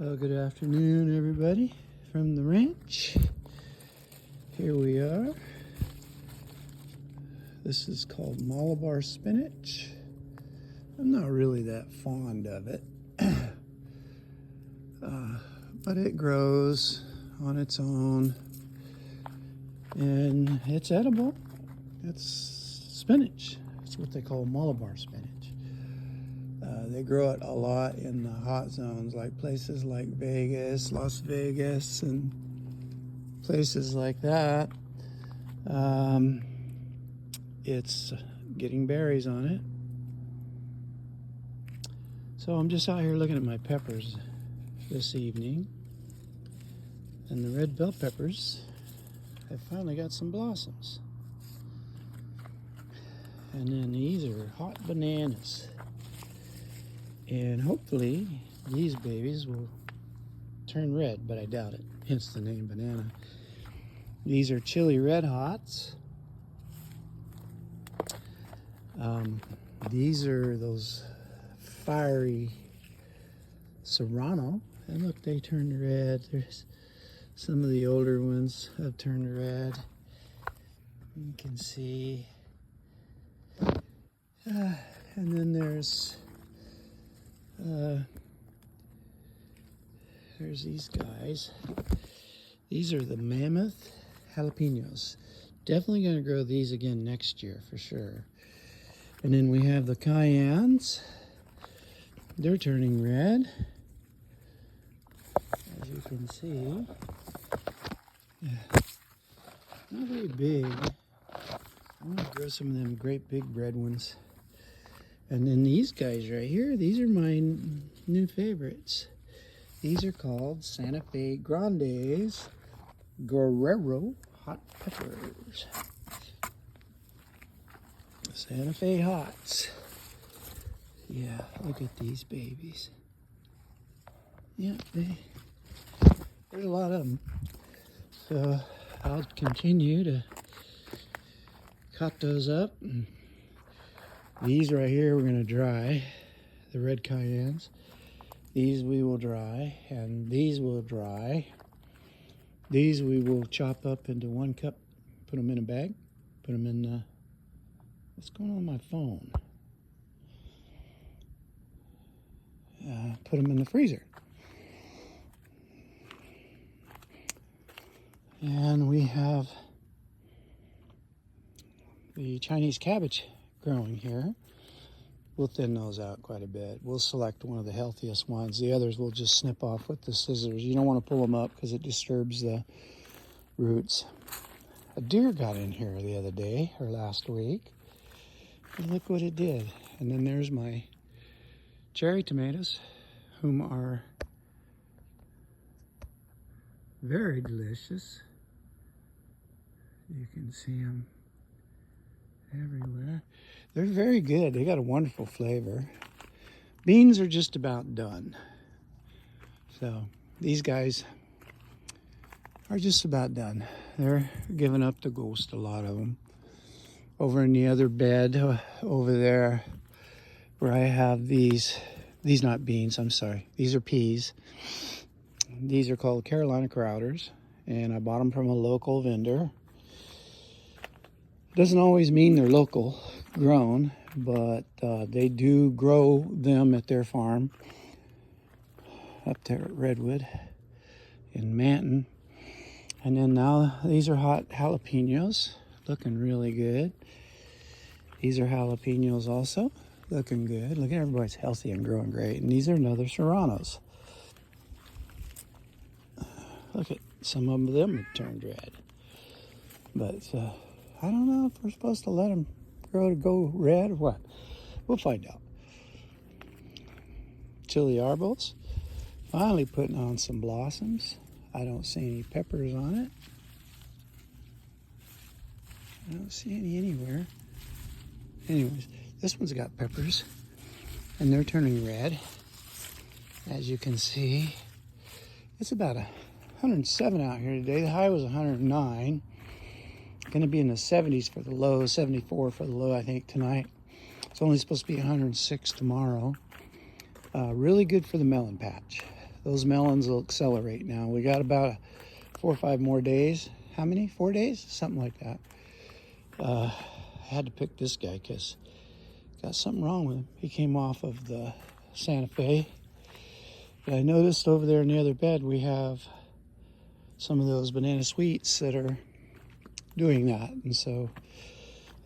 Well, good afternoon, everybody, from the ranch. Here we are. This is called Malabar spinach. I'm not really that fond of it, but it grows on its own, and it's edible. It's spinach. That's what they call Malabar spinach. They grow it a lot in the hot zones, like places like Vegas, Las Vegas, and places like that. It's getting berries on it. So I'm just out here looking at my peppers this evening. And the red bell peppers have finally got some blossoms. And then these are hot bananas. And hopefully these babies will turn red, but I doubt it, hence the name banana. These are chili red hots. These are those fiery serrano. And look, they turned red. There's some of the older ones have turned red. You can see. And then there's these guys. These are the mammoth jalapenos. Definitely going to grow these again next year for sure. And then we have the cayennes. They're turning red, as you can see. Yeah. Not very big. I want to grow some of them great big red ones. And then these guys right here, these are my new favorites. These are called Santa Fe Grandes Guerrero hot peppers. Santa Fe hots. Yeah, look at these babies. Yeah, there's a lot of them. So I'll continue to cut those up. These right here we're going to dry, the red cayennes. These we will dry, and these will dry. These we will chop up into 1 cup, put them in a bag, put them in, what's going on with my phone? Put them in the freezer. And we have the Chinese cabbage growing here. We'll thin those out quite a bit. We'll select one of the healthiest ones. The others we'll just snip off with the scissors. You don't want to pull them up because it disturbs the roots. A deer got in here the other day, or last week. And look what it did. And then there's my cherry tomatoes, whom are very delicious. You can see them everywhere. They're very good. They got a wonderful flavor. Beans are just about done. So these guys are just about done. They're giving up the ghost, a lot of them. Over in the other bed over there where I have these not beans, I'm sorry. These are peas. These are called Carolina Crowders, and I bought them from a local vendor. Doesn't always mean they're local grown, but they do grow them at their farm up there at Redwood in Manton. And then now these are hot jalapenos, looking really good. These are jalapenos also, looking good. Look at everybody's healthy and growing great. And these are another serranos. Look at some of them have turned red. But I don't know if we're supposed to let them grow to go red or what. We'll find out. Chili arbos, finally putting on some blossoms. I don't see any peppers on it. I don't see any anywhere. Anyways, this one's got peppers, and they're turning red. As you can see, it's about 107 out here today. The high was 109. Going to be in the 70s for the low, 74 for the low, I think, tonight. It's only supposed to be 106 tomorrow. Really good for the melon patch. those melons will accelerate now. We got about 4 or 5 more days. How many? 4 days? Something like that. I had to pick this guy because got something wrong with him. He came off of the Santa Fe. But I noticed over there in the other bed we have some of those banana sweets that are doing that. And so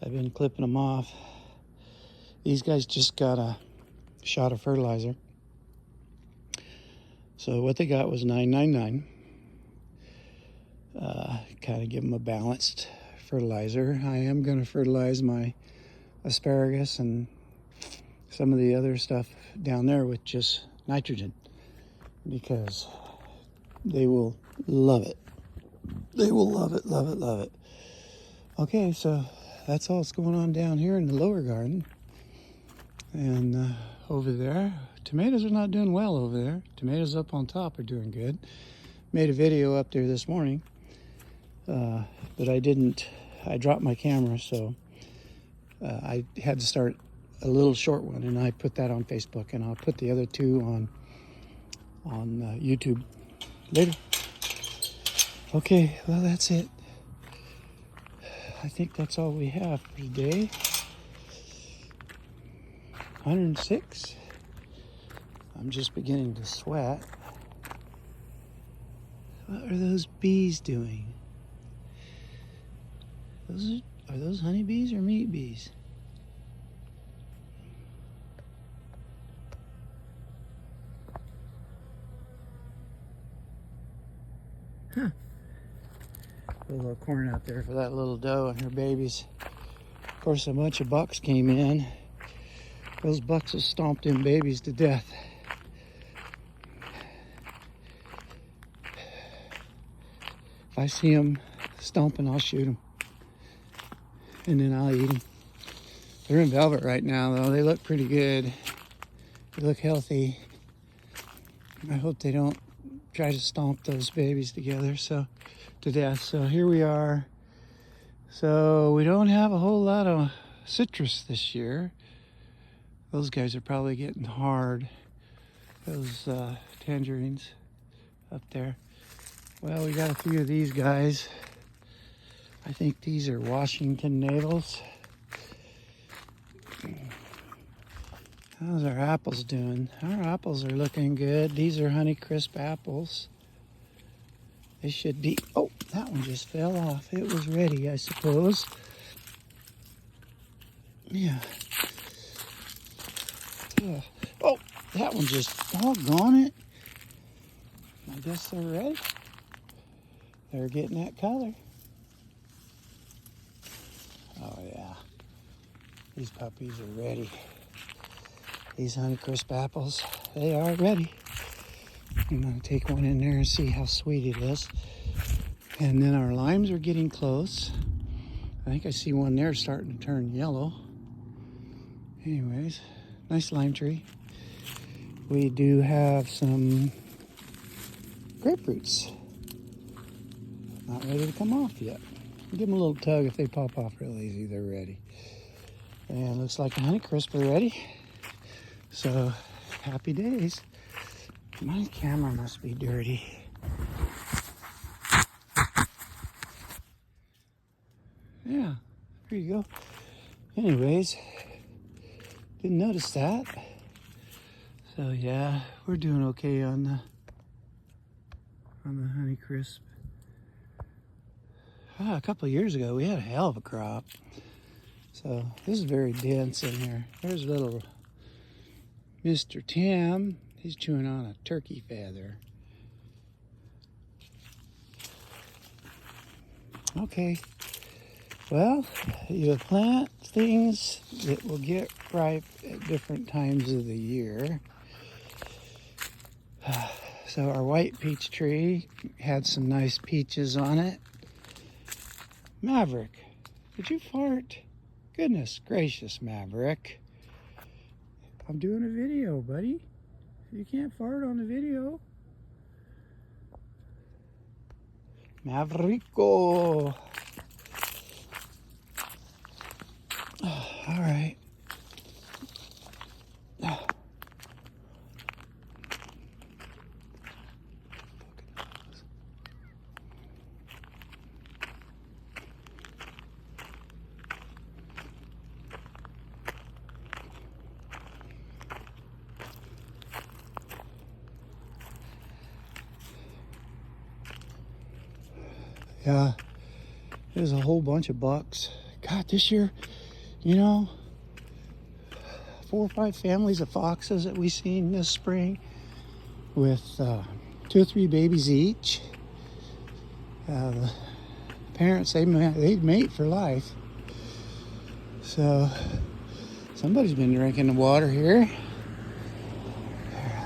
I've been clipping them off. These guys just got a shot of fertilizer. So what they got was $9.99. Kind of give them a balanced fertilizer. I am going to fertilize my asparagus and some of the other stuff down there with just nitrogen because they will love it. They will love it, love it, love it. Okay, so that's all that's going on down here in the lower garden. And over there, tomatoes are not doing well over there. Tomatoes up on top are doing good. Made a video up there this morning, but I dropped my camera, so I had to start a little short one, and I put that on Facebook, and I'll put the other 2 on YouTube later. Okay, well, that's it. I think that's all we have for today. 106. I'm just beginning to sweat. What are those bees doing? Are those honeybees or meat bees? Huh. Put a little corn out there for that little doe and her babies. Of course, a bunch of bucks came in. Those bucks have stomped them babies to death. If I see them stomping, I'll shoot them. And then I'll eat them. They're in velvet right now, though. They look pretty good. They look healthy. I hope they don't try to stomp those babies together to death. So here we are. So we don't have a whole lot of citrus this year. Those guys are probably getting hard. Those tangerines up there. Well, we got a few of these guys. I think these are Washington navels. How's our apples doing? Our apples are looking good. These are Honeycrisp apples. They should be... Oh, that one just fell off. It was ready, I suppose. Yeah. Oh, that one just... Doggone it. I guess they're ready. They're getting that color. Oh, yeah. These puppies are ready. These Honeycrisp apples, they are ready. I'm going to take one in there and see how sweet it is. And then our limes are getting close. I think I see one there starting to turn yellow. Anyways, nice lime tree. We do have some grapefruits. Not ready to come off yet. Give them a little tug. If they pop off real easy, they're ready. And looks like the Honeycrisp are ready. So, happy days. My camera must be dirty. Yeah, here you go. Anyways, didn't notice that. So yeah, we're doing okay on the Honeycrisp. A couple of years ago, we had a hell of a crop. So this is very dense in here. There's little Mr. Tim. He's chewing on a turkey feather. Okay. Well, you plant things that will get ripe at different times of the year. So our white peach tree had some nice peaches on it. Maverick, did you fart? Goodness gracious, Maverick. I'm doing a video, buddy. You can't fart on the video. Maverico. All right. Yeah, there's a whole bunch of bucks. God, this year, you know, 4 or 5 families of foxes that we've seen this spring with 2 or 3 babies each. The parents, they'd mate for life. So somebody's been drinking the water here.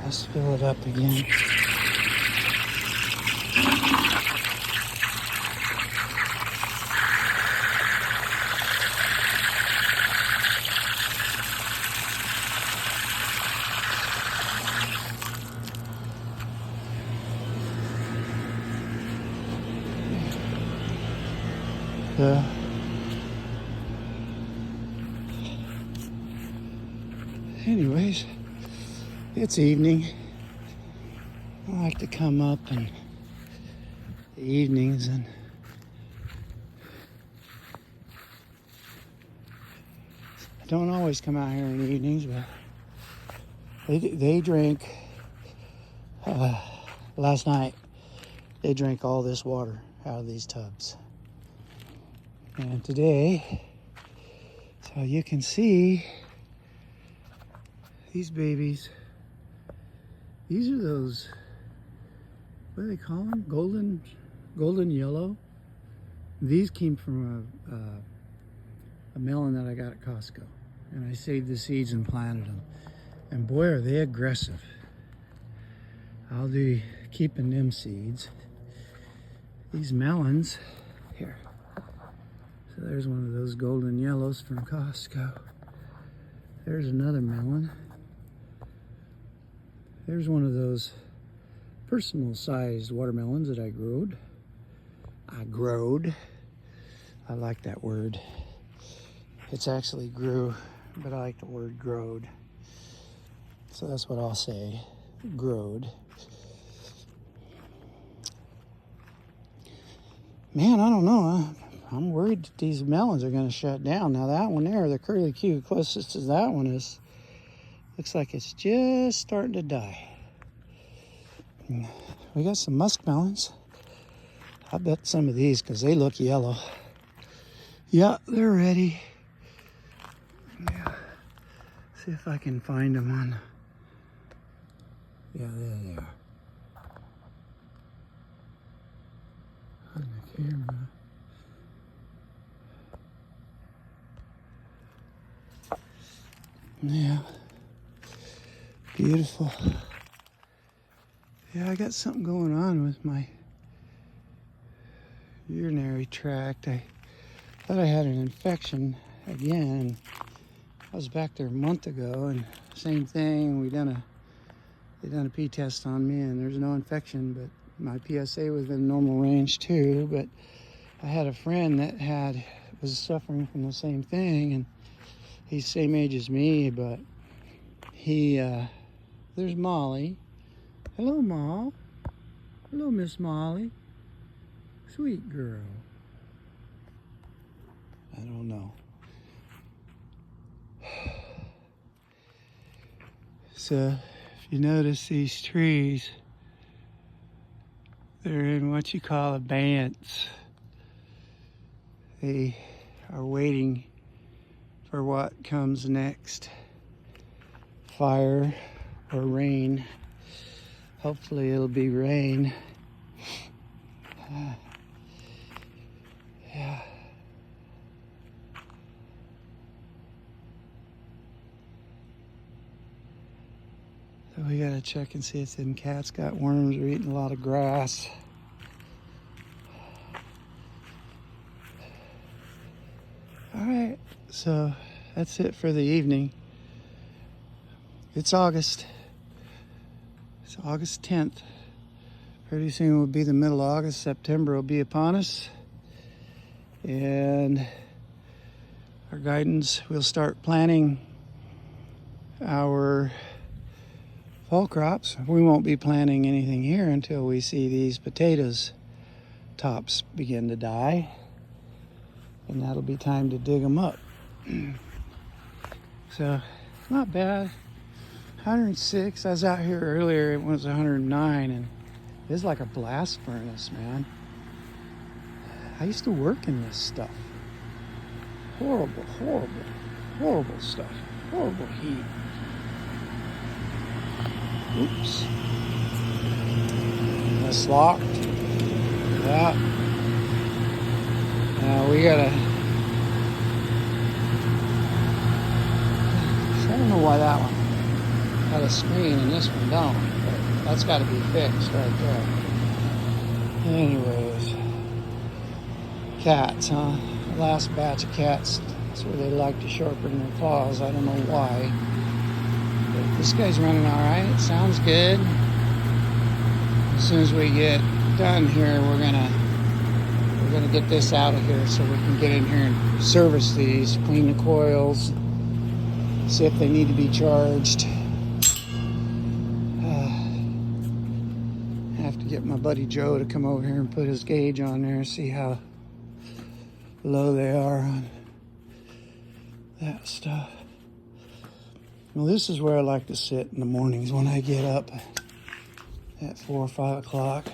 Let's fill it up again. Anyways, it's evening. I like to come up in the evenings and I don't always come out here in the evenings, but they drank last night. They drank all this water out of these tubs. And today, so you can see these babies, these are those, what do they call them? Golden yellow. These came from a melon that I got at Costco. And I saved the seeds and planted them. And boy, are they aggressive. I'll be keeping them seeds. These melons, here. So there's one of those golden yellows from Costco. There's another melon. There's one of those personal sized watermelons that I growed. I like that word. It's actually grew, but I like the word growed. So that's what I'll say, growed. Man, I don't know. I'm worried that these melons are going to shut down. Now that one there, the curly Q closest to that one is, looks like it's just starting to die. We got some muskmelons. I bet some of these, because they look yellow. Yeah, they're ready. Yeah. See if I can find them on. Yeah, there they are. On the camera. Yeah. Beautiful. Yeah, I got something going on with my urinary tract. I thought I had an infection again. I was back there a month ago and same thing. They done a pee test on me and there's no infection, but my PSA was in normal range too. But I had a friend that was suffering from the same thing, and he's the same age as me, but there's Molly. Hello, Ma. Hello, Miss Molly. Sweet girl. I don't know. So, if you notice these trees, they're in what you call abeyance. They are waiting for what comes next. Fire or rain. Hopefully it'll be rain. Yeah. So we gotta check and see if them cats got worms or eating a lot of grass. All right, so that's it for the evening. It's August. It's August 10th. Pretty soon will be the middle of August. September will be upon us. And our guidance, we'll start planting our fall crops. We won't be planting anything here until we see these potatoes tops begin to die. And that'll be time to dig them up. So, not bad. 106. I was out here earlier, it was 109, and it's like a blast furnace, man. I used to work in this stuff. Horrible, horrible, horrible stuff. Horrible heat. Oops. That's locked. Yeah. Now we gotta... I don't know why that one had a screen and this one don't, but that's got to be fixed right there. Anyways, cats, huh? The last batch of cats, that's where they like to sharpen their claws. I don't know why. But this guy's running all right. Sounds good. As soon as we get done here, we're gonna get this out of here so we can get in here and service these, clean the coils, see if they need to be charged. I have to get my buddy Joe to come over here and put his gauge on there, see how low they are on that stuff. Well, this is where I like to sit in the mornings when I get up at 4 or 5 o'clock.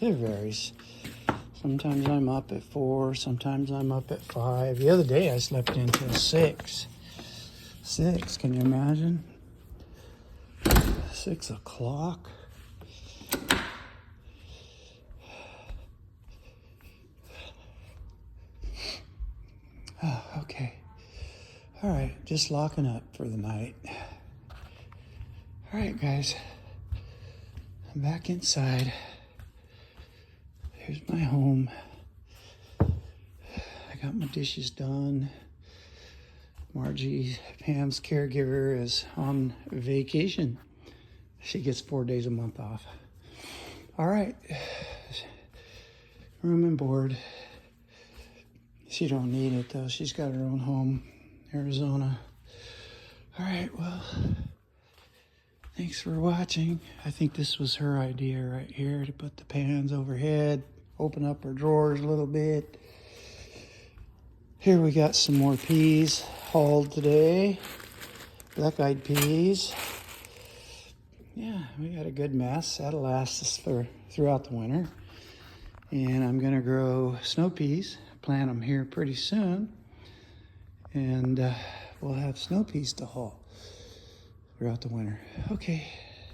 It varies. Sometimes I'm up at 4, sometimes I'm up at 5. The other day I slept until 6. 6, can you imagine? 6 o'clock. Oh, okay. All right, just locking up for the night. All right, guys. I'm back inside. Here's my home. I got my dishes done. Margie, Pam's caregiver, is on vacation. She gets 4 days a month off. All right. Room and board. She don't need it, though. She's got her own home, Arizona. All right, well, thanks for watching. I think this was her idea right here, to put the pans overhead, open up her drawers a little bit. Here we got some more peas hauled today. Black-eyed peas. Yeah, we got a good mess. That'll last us throughout the winter. And I'm gonna grow snow peas. Plant them here pretty soon. And we'll have snow peas to haul throughout the winter. Okay,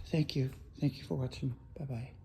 thank you. Thank you for watching. Bye-bye.